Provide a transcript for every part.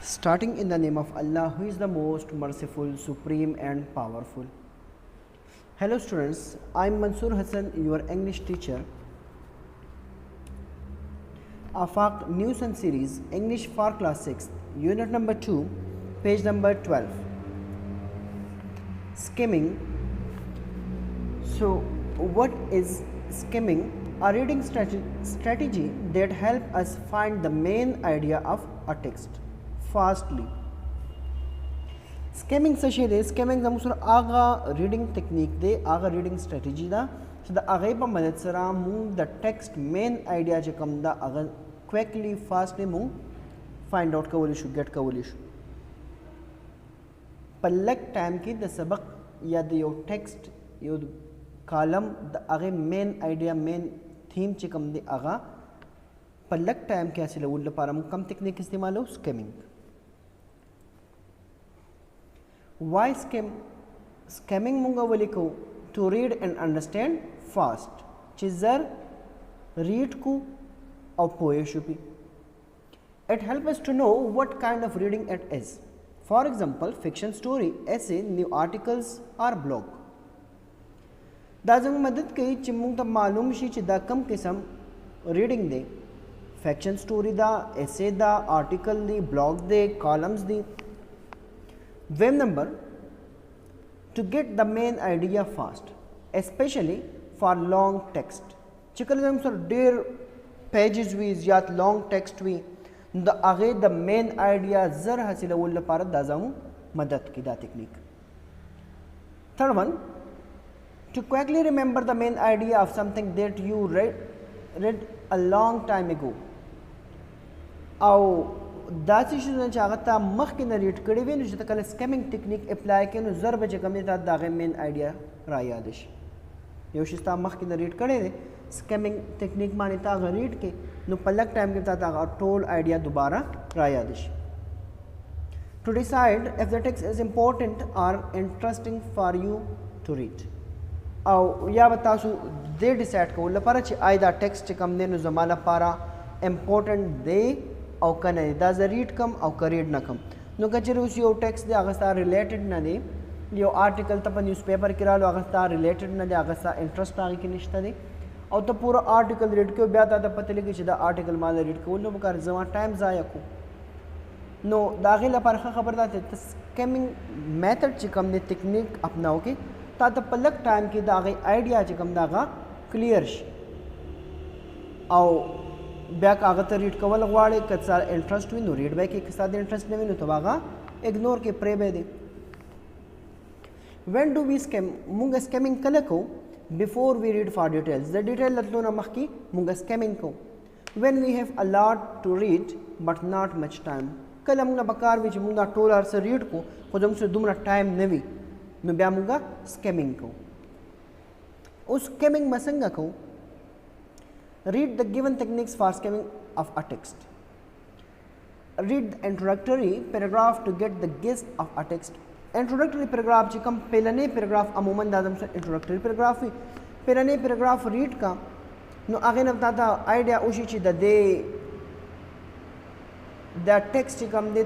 Starting in the name of Allah, who is the most merciful, supreme and powerful. Hello students, I am Mansoor Hassan, your English teacher. Afaq New Sun Series, English for class 6, unit number 2, page number 12. Skimming. So what is skimming? A reading strategy that helps us find the main idea of a text fastly. Skimming session skimming the aga reading technique de aga reading strategy da so the aga pa madad sara move the text main idea je kam da aga quickly fastly move find out ka wali get ka wali पल्लक टाइम की द सबक या द यो टेक्स्ट यो column the आगे main idea main theme चिकम दे आगा पल्लक टाइम के हासिल उल्ल पारा मुकम टेक्निक इस्तेमाल हो स्किमिंग वाई स्किमिंग मुंगा वली को to read and understand fast चिजर रीड को और पोए शुपी it help us to know what kind of reading it is. For example, fiction story, essay, new articles or blog. दाजंग मदद कई चिम्मुंग ता मालूम शी चिदा कम किस्म रीडिंग दे fiction story दा essay दा article दी blog दे columns दी. Web number to get the main idea fast, especially for long text. चिकल जंग सर डेर pages वी ज़्यादा long text वी द आगे द मेन आइडिया जर हासिल उल्ल पार दाजाऊ मदद की दा technique. Third one two quickly remember the main idea of something that you read a long time ago. او दासी शुरू चाहता मख के न रीड कड़ी वे नुजत कल स्किमिंग टेक्निक अप्लाई के नु जर बजे कमी ता दागे मेन आइडिया रा यादिश योशिस्ता मख के न रीड कड़े स्किमिंग टेक्निक माने ता रीड के नो पलक टाइम के ता टोल आइडिया दोबारा रायादिश. To decide if the text is important or interesting for you to read or या बतासु दे डिसाइड को लपर आई दा टेक्स्ट कम ने नो जमाना पारा इम्पोर्टेंट दे और कने दा ज रीड कम और करीड न कम नो कचर उस यो टेक्स्ट दे अगस्ता रिलेटेड न दे यो आर्टिकल तप न्यूज़पेपर किरा लो अगस्ता रिलेटेड न दे अगस्ता इंटरेस्ट आगे की निश्ता दे और तो पूरा आर्टिकल रीड के ब्या था पता लगे सीधा आर्टिकल माल रीड को लो बकार जमा टाइम ज़ाया को नो दाखिल पर खबर दाते स्किमिंग मेथड चिकम ने टेक्निक अपनाओ के ता पलक टाइम की दागे आइडिया चिकम दागा क्लियर और ब्या कागत रीड कवल वाड़े कसा इंटरेस्ट हुई नो रीड बैक एक साथ इंटरेस्ट नहीं नो तो बागा इग्नोर के प्रे बे दे. व्हेन डू वी स्किम मुंगा स्किमिंग कल को before we read for details the detail latluna makhki munga skimming ko when we have a lot to read but not much time kala munga bakar vich munga tolar se read ko khudum se dumra time nevi no bya munga skimming ko us skimming masanga ko read the given techniques for skimming of a text. Read the introductory paragraph to get the gist of a text. Introductory paragraph जी कम पहलने paragraph अमूमन दादम से introductory paragraph ही पहलने paragraph read का नो आगे न बताता आइडिया उसी चीज दे द टेक्स्ट कम दे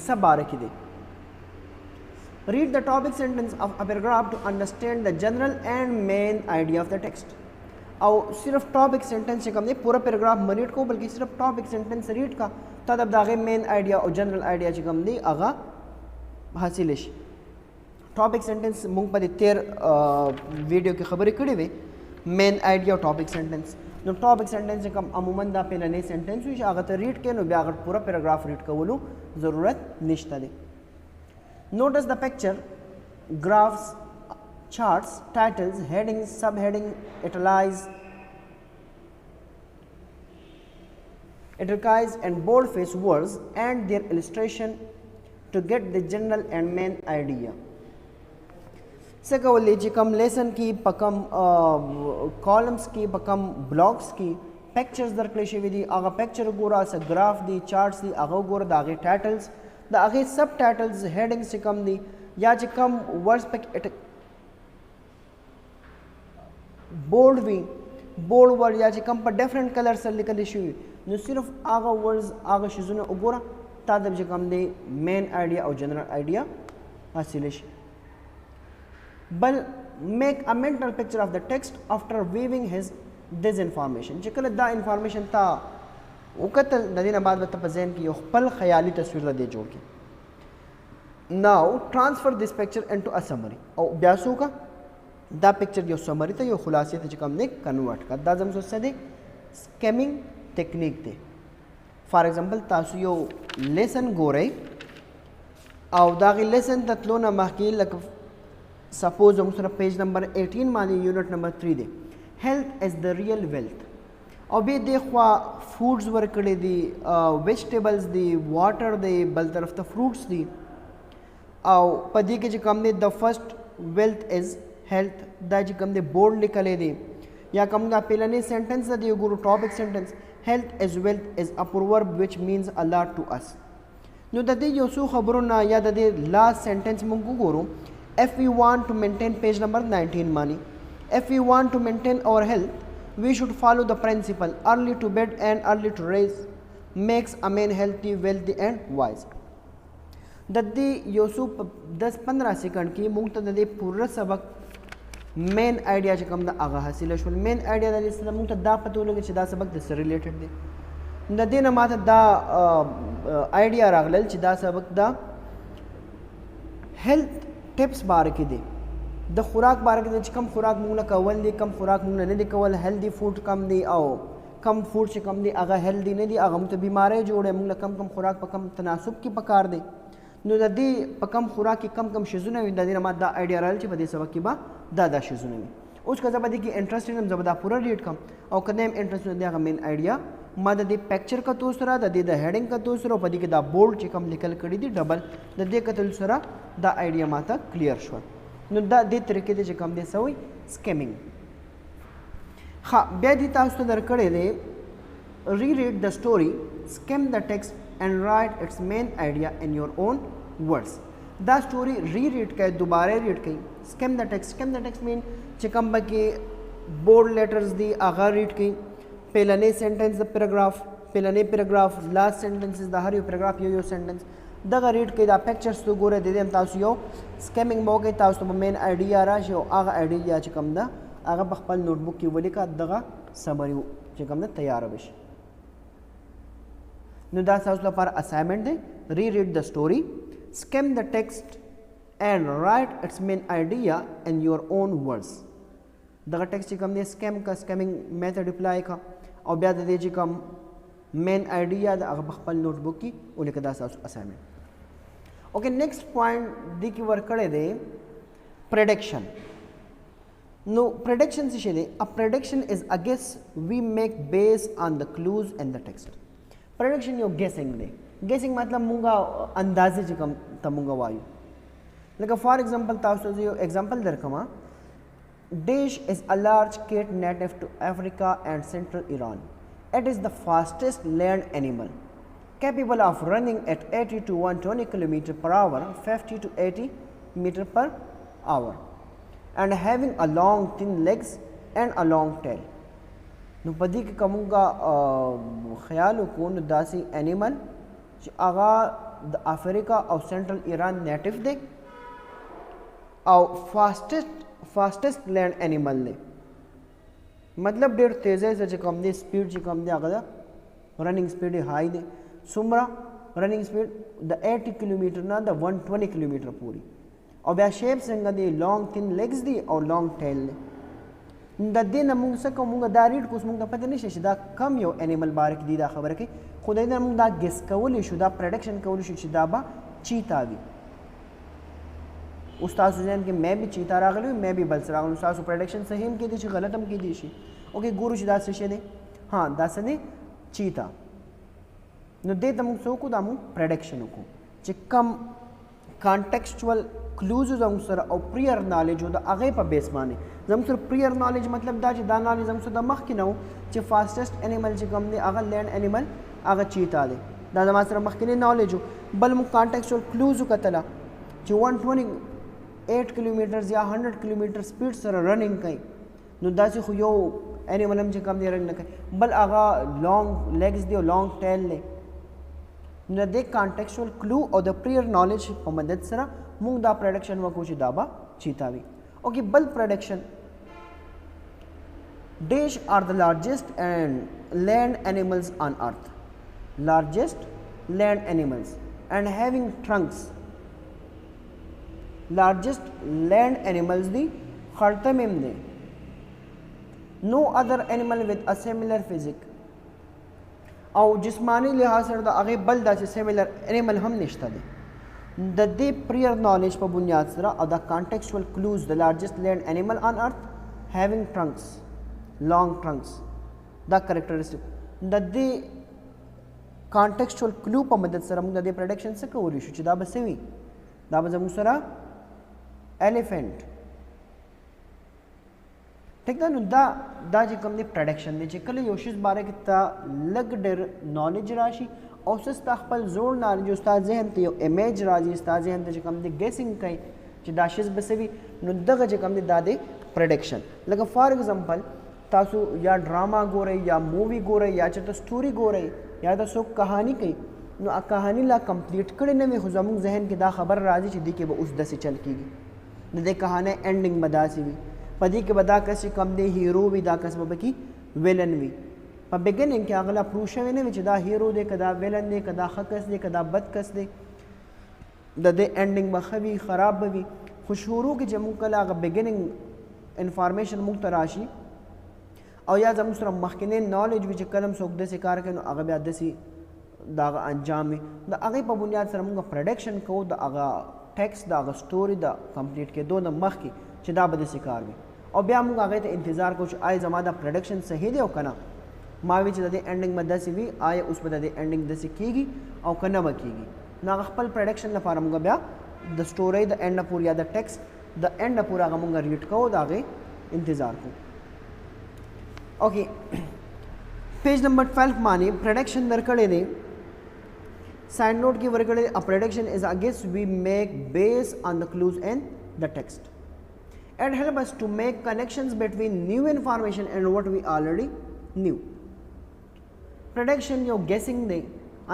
सब बारे की दे. Read the topic sentence of a paragraph to understand the general and main idea of the text. और सिर्फ टॉपिक सेंटेंस से कम नहीं पूरा पैराग्राफ में रीड को बल्कि सिर्फ टॉपिक सेंटेंस रीड का तब दागे मेन आइडिया और जनरल आइडिया से कम नहीं आगा हासिलिश. टॉपिक सेंटेंस मुंग पर तेर वीडियो की खबरें कड़ी हुए मेन आइडिया और टॉपिक सेंटेंस नो टॉपिक सेंटेंस से कम अमूमन दा पे नए सेंटेंस हुई अगर तो रीड के नो ब्यागर पूरा पैराग्राफ रीड का बोलूँ ज़रूरत निश्ता दे. Notice the picture graphs charts, titles, headings, subheading, italics and boldface words and their illustration to get the general and main idea. Secondly, jikam lesson ki pakam columns ki pakam blocks ki pictures dar kleshe vidi aga picture gora sa graph di charts di aga gora da age titles da age subtitles headings jikam di ya jikam words pak bold भी bold word या कम पर different colour से लिखल इशू نو صرف هغه ورډز هغه شیزونه وګوره تا ته چې کوم دی مین آیډیا او جنرال آیډیا حاصل شي. بل میک ا mental picture of the text after viewing his this information. چې کله دا انفارمیشن تا وکتل د دې نه بعد به ته په ذهن کې یو خپل خیالي تصویر دې جوړ کړي. Now transfer this picture into a summary. او بیا څه وکړه دا پکچر یو سمری ته یو خلاصې ته چې کوم دی کنورټ کړه. دا زموږ څه دی سکیمینګ ټیکنیک دی. فار ایگزامپل تاسو یو لیسن ګورئ او دا غي لیسن ته تلو نه مخکې لکه سپوز زموږ سره پیج نمبر 18 باندې یونټ نمبر 3 دی health is the real wealth. او بیا دی خوا فوډز ورکړي دي ویجیټیبلز دي واټر دی بل طرف ته فروټس دي او په دې کې چې کوم دی د فرست ویلث از health دا چې کوم دی بورډ لیکلې دی یا کوم دا پیلنې سنټنس دی ګورو ټاپک سنټنس health is wealth is a proverb which means a lot to us. نو د دې یو څو خبرونه یا د دې لاست سنټنس موږ وګورو. if we want to maintain page number 19 money if we want to maintain our health we should follow the principle early to bed and early to rise makes a man healthy wealthy and wise. د دې یو څو 10-15 سکند کې موږ ته د دې پوره سبق مین آیډیا چې کوم د هغه حاصل شول. مین آیډیا د دې سره موږ ته دا پته ولګي چې دا سبق د سره ریلیټډ دی. د دې نه ماته دا آیډیا راغلل چې دا سبق دا هیلث ټپس باره کې دی د خوراک باره کې چې کم خوراک موږ نه کول دي کم خوراک موږ نه دي کول هیلدي فوډ کم دی او کم فوډ چې کم دی هغه هیلدي نه دي هغه موږ ته بیماری جوړوي. موږ کم کم خوراک په کم تناسب کې پکار دی. نو د دې په کم خوراک کې کم کم شیزونه وي د دې نه ماته دا آیډیا راغلی چې په دې سبق کې به دا شیزونه وي. اوس که زه په دې کې انټرسټډ یم زه به دا پوره ریډ کړم او که نه یم انټرسټ دی هغه مین آیډیا ما د دې پکچر کتو سره د دې د هیډینګ کتو سره په دې کې دا بورډ چې کوم لیکل کړي دي ډبل د دې کتل سره دا آیډیا ماته کلیر شو. نو دا دې طریقې ته چې کوم دی سوی سکیمینګ. ها بیا دې تاسو ته درکړی دی reread the story skim the text and write its main idea in your own words. دا سټوري ریډ کړئ دوباره ریډ کړئ. سکیم د ټیکسټ مین چې کوم پکې بورډ لیټرز دي هغه ریډ کړئ. پیلنې سنټنس د پیراګراف لاست سنټنسز د هر یو پیراګراف یو سنټنس دغه ریډ کړئ. دا پکچرز ته ګوره د دې هم تاسو یو سکیمینګ به وکړئ تاسو ته مین آیډیا راشي او هغه آیډیا چې کوم ده هغه په خپل نوټ بک کې ولیکه دغه سمری چې کوم ده تیار به شي. نو دا تاسو لپاره اسایمنټ دی. ریډ د سټوري skim the text and write its main idea in your own words. دغه ټیکسټ چې کوم دی سکیم کا سکیمینګ میتھډ اپلای کا او بیا د دې چې کوم مین آیډیا د هغه په خپل نوٹ بک کې ولیکه دا تاسو اسایمنټ. اوکې نیکسٹ پوینټ دی کې ورکړی دی پریډکشن. نو پریډکشن څه شی دی؟ ا پریډکشن از ا ګیس وی میک بیس آن د کلوز ان د ټیکسټ. پریډکشن یو ګیسینګ دی. ګیسینګ مطلب مونږه اندازې چې کوم ته مونږه وایو. لکه فار ایگزامپل تاسو ته یو ایگزامپل درکوم. ډیش از ا لارج کیٹ نیټیو ټو افریقا اینڈ سینټرل ایران. اٹ از د فاسٹسٹ لینڈ اینیمل capable of running at 80 to 120 km per hour 50 to 80 meter per hour and having a long thin legs and a long tail. نو په دې کې کومه خیال وکړو نو داسې انیمل چې هغه د افریقا او سنټرل ایران نیټیو دی او فاسټسټ لینډ انیمل دی. مطلب ډېر تیزی سره چې کوم دی سپیډ چې کوم دی هغه د رننګ سپیډ یې های دی. څومره رننګ سپیډ د 80 کیلومیټر نه د 120 کیلومیټر پورې. او بیا شیپ څنګه دی لانګ تhin لیګز دی او لانګ ټیل دی. د دې نه موږ څه کوو موږ دا ریډ کوو موږ ته پته نشي چې دا کم یو انیمل باره کې دی دا خبره کوي خو د دې نه موږ دا ګیس کولی شو دا پریډکشن کولی شو چې دا به چیتا وي. اوس تاسو ذهن کې مې به چیتا راغلی وي مې به بل څه راغلی ستاسو پریډکشن صحیح هم کیدی شي غلط هم کیدی شي. اوکې ګورو چې دا څه شی دی. ها دا څه دی چیتا. نو دې ته موږ څه وکړو دا موږ پریډکشن وکړو چې کم کانټیکسچوال کلوز زموږ سره او پریر نالج و د هغې په بیس باندې زموږ سره پریر نالج مطلب دا چې دا نالج زموږ سره د مخکې نه و چې فاسټسټ انیمل چې کوم دی هغه لینډ انیمل هغه چیتا دی. دا زما سره مخکینی نالج و. بل موږ کانټیکسچوال کلوز وکتله چې 128 کیلومیټرز یا 100 کیلومیټر سپیډ سره رننګ کوي. نو داسې خو یو انیمل هم چې کوم دی رنګ نه کوي بل هغه لانګ لیګز دی او لانګ ټیل دی نو د کانټیکسچوال کلو او د پریر نالج په مدد سره موږ دا پریډکشن وکړو چې دا به چیتا وي اوکې بل پریډکشن Dash are the largest and land animals on earth. Largest land animals and having trunks. Largest land animals the khartamim ne. No other animal with a similar physique. او جسمانی لحاظ سره د هغې بل داسې سیملر انیمل هم نشته دی د دې پریر نالج په بنیاد سره او د کانټیکسچوال کلوز د لارجسٹ لینډ انیمل آن ارث هیوینګ ټرنکس لانګ ټرنکس دا کریکټرسټک د دې کانټیکسچوال کلو په مدد سره موږ د دې پریډکشن څه کولی شو چې دا به څه وي دا به زموږ سره ایلیفینټ ٹھیک ده نو دا چې کوم دی پریډکشن دی چې کله یو شی باره کې ته لږ ډېر نالج راشي او څه ستا خپل زوړ نالج او ستا ذهن ته یو امیج راځي ستا ذهن ته چې کوم دی ګیسنګ کوي چې دا شی به څه وي نو دغه چې کوم دی دا دی پریډکشن لکه فار ایگزامپل تاسو یا ډراما ګورئ یا مووي ګورئ یا چېرته سټوري ګورئ یا د څوک کہانی کوي نو کہانی لا کمپلیټ کړې نه وي خو زموږ ذهن کې دا خبر راځي چې دې کې به اوس داسې چل کېږي د دې کہانی اینډنګ به داسې وي په دې کې به دا کس چې کوم دی هیرو وي دا کس به پکې ویلن وي په بګیننګ کې هغه لا پروف شوی نه وي چې دا هیرو دی که دا ویلن دی که دا ښه کس دی که دا بد کس دی د دې اینډنګ به ښه وي خراب به وي خو شروع کې چې موږ کله هغه بګیننګ انفارمیشن موږ ته راشي او یا زموږ سره مخکینی نالج وي چې کله هم څوک داسې کار کوي نو هغه بیا داسې د هغه انجام وي د هغې په بنیاد سره موږ پریډکشن کوو د هغه ټیکس د هغه سټوري د کمپلیټ کېدو نه مخکې چې دا به داسې کار وي او بیا موږ هغې ته انتظار کوو چې آیا زما دا پریډکشن صحیح دی او که نه ما وی چې د دې اینډنګ به داسې وي آیا اوس به د دې اینډنګ داسې کېږي او که نه به کېږي نو هغه خپل پریډکشن لپاره موږ بیا د سټورۍ د اینډ نه پورې یا د ټیکس د اینډ نه پورې هغه موږ ریډ کوو د هغې انتظار کوو اوکې پیج نمبر 12 باندې پریډکشن درکړی دی ساइड नोट की वर्गड़े a prediction is a guess we make based on the clues in the text. It helps us to make connections between new information and what we already knew. Prediction यो guessing दे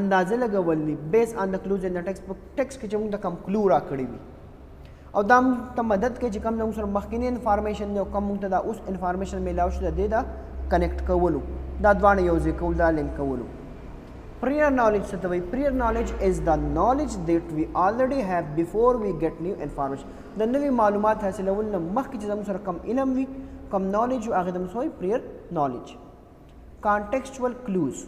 अंदाजे लगावली based on the clues in the text. text के चमुंग तक हम clue राकड़ी भी और दाम तम मदद के जिकम नंग सर मखकिनी information ने कम मुंग तदा उस information में लाउश दे दा connect कवलू दा द्वाने योजे कवल दा link कवलू. Prior knowledge satawai prior knowledge is the knowledge that we already have before we get new information. The नवी मालूमात हासिलवल न मख की जम सर कम इलम वी कम knowledge आगदम सोई prior knowledge. Contextual clues.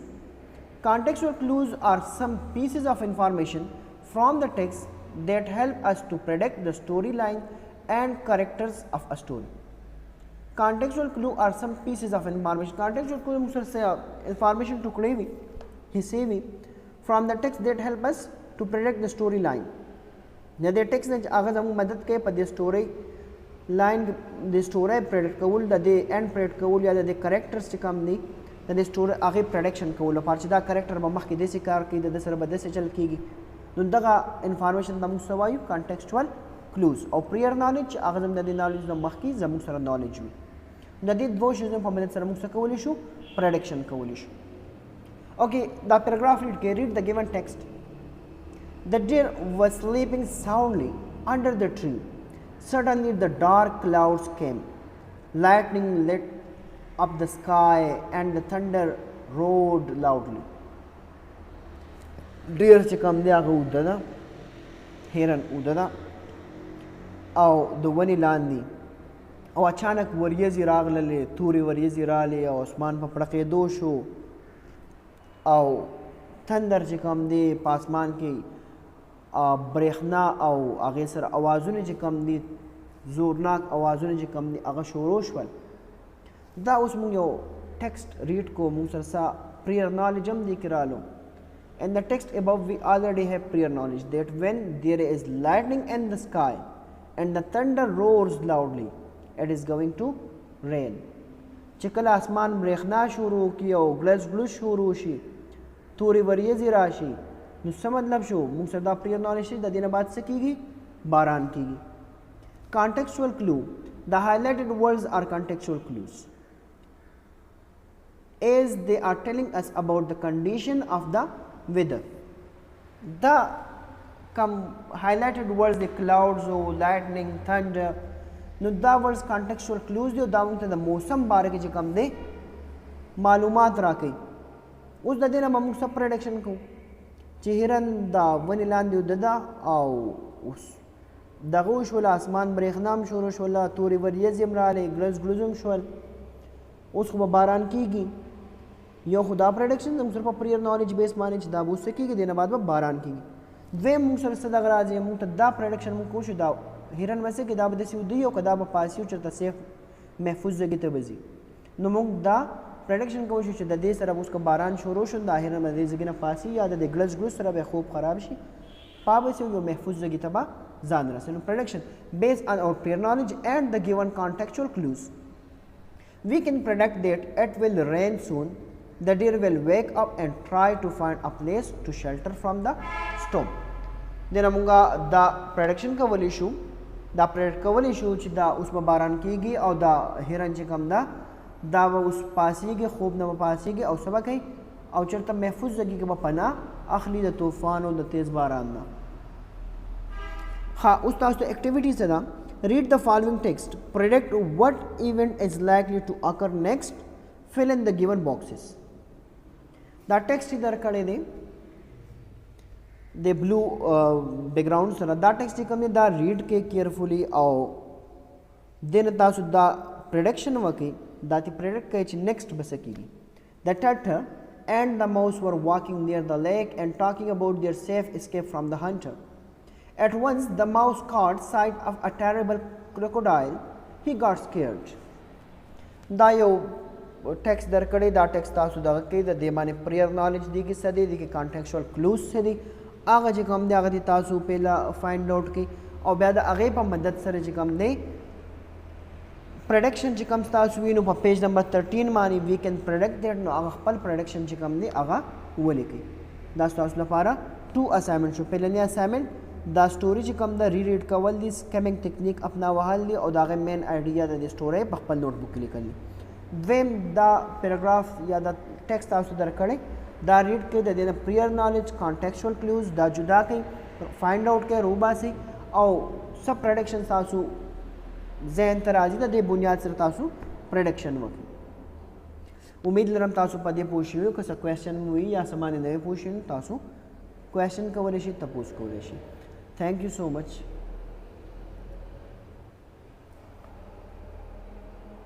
Contextual clues are some pieces of information from the text that help us to predict the storyline and characters of a story. Contextual clue are some pieces of information. Contextual clue मुसर से information टुकड़े भी हिस्से भी from the text that help us to predict the storyline. या दे टेक्स्ट ने अगर हम मदद के पर दे स्टोरी लाइन दे स्टोरी प्रेडिक्ट कवल दे एंड प्रेडिक्ट कवल या दे कैरेक्टर्स से कम नहीं दे स्टोरी आगे प्रेडिक्शन कवल पार्चदा कैरेक्टर बमख के देसी कार की दे सर बदे से चल कीगी दुंदगा इंफॉर्मेशन दम सवायु कॉन्टेक्सचुअल क्लूज और प्रियर नॉलेज अगर हम दे नॉलेज दम मख की जम सर नॉलेज भी दे दो चीजें हम मदद सर मुख कवल शो प्रेडिक्शन कवल शो. Okay, the paragraph read the given text. The deer was sleeping soundly under the tree. Suddenly the dark clouds came. Lightning lit up the sky and the thunder roared loudly. Deer से कम दिया को उड़दा, हेरन उड़दा, आओ दुवनी लांदी. और अचानक वरियज़ी राग लले, थूरी वरियज़ी राले, और आसमान पर पड़के दोशो. او تندر چې کوم دی پاسمان کې برېښنا او هغې سره اوازونه چې کوم دي زورناک اوازونه چې کوم دي هغه شروع شول دا اوس موږ یو ټیکسټ ریډ کوو موږ سره څه پریر نالج هم دې کې رالو in the text above we already have prior knowledge that when there is lightning in the sky and the thunder roars loudly it is going to rain. چې کله اسمان برېښنا شروع کړي او ګلز ګلوز شروع شي تورې وریځې راشي نو څه مطلب شو موږ سره دا پریر نالج دی د دې نه بعد څه کېږي باران کېږي. Contextual clue. The highlighted words are contextual clues. as they are telling us about the condition of the weather. The highlighted words the clouds or lightning, thunder. No, da words contextual clues दे da उनते द मौसम बारे के जिकम दे मालूमात राके उस दे ना ममुक सब प्रेडिक्शन को चिहिरन दा वनीलान दे ददा आओ उस दगोश वाला आसमान बरेखनाम शोरोश वाला तोरी वरियज इमराले ग्लस ग्लुजम शोल उस को बारान कीगी यो खुदा प्रेडिक्शन हम सिर्फ प्रियर नॉलेज बेस माने दा उससे कीगी देना बाद में बारान कीगी वे मुंग सर सदा गराज मुंग दा प्रेडिक्शन मुंग कोश दा हिरन वैसे किताब दसी उदियो किताब पासियो चरता सेफ महफूज जगह तबजी नो मुंग दा प्रेडिक्शन कोशिश द दे सर उसका बारान शुरू शुदा हिरन में जगह ना पासी या दे ग्लस ग्लस सर बे खूब खराब शी पाब से यो महफूज जगह तबा जान रहा नो prediction based on our prior knowledge and the given contextual clues we can predict that it will rain soon. The deer will wake up and try to find a place to shelter from the storm. देना मुंगा दा प्रेडिक्शन का वाली इशू दा प्रेडिक्ट का वाली इशू चिदा उसमें बारान कीगी और दा हिरन चिकम दा वो उस पासी के खूब न पासी के और सबक है और चलता महफूज जगह के पना अखली द तूफान और द तेज़ बारान ना हाँ उस तास तो एक्टिविटीज़ है ना read the following text predict what event is likely to occur next fill in the given boxes the text इधर कड़े दे the blue background सर दा टेक्स्ट कम दा रीड के केयरफुली आओ दिन तासु दा प्रेडिक्शन वकी दाती प्रेडिक्ट के नेक्स्ट बसकीगी the turtle and the mouse were walking near the lake and talking about their safe escape from the hunter. At once the mouse caught sight of a terrible crocodile. He got scared. Da yo text dar kade da text tasu da ke da de mane prior knowledge दी की सदी दी की contextual clues से दी आगे जी कम दे आगे दी तासु पहला find out की और बाद आगे पर मदद सरे जी कम दे prediction जी कम तासु वी नो पर page number 13 मानी we can predict that नो आगे पल prediction जी कम दे आगा वो लेके दास तासु लपारा 2 assignment शो पहले ने assignment दा स्टोरी जी कम दा रीड कवल दी स्कैमिंग टेक्निक अपना वहाल ली और दागे मेन आइडिया दा स्टोरी बखपल नोटबुक के लिए कर ली वेम दा पैराग्राफ या दा टेक्स्ट तासु दर कड़े दा रीड के दा देना प्रियर नॉलेज कॉन्टेक्चुअल क्लूज दा जुदा के फाइंड आउट के रूबा से और सब प्रेडिक्शन तासु जहन तराजी दा दे बुनियाद से तासु प्रेडिक्शन वकी उम्मीद लरम तासु पदे पूछी हुई कसा क्वेश्चन हुई या समाने नए पूछी तासु क्वेश्चन का वलेशी तपूस को वलेशी Thank you so much.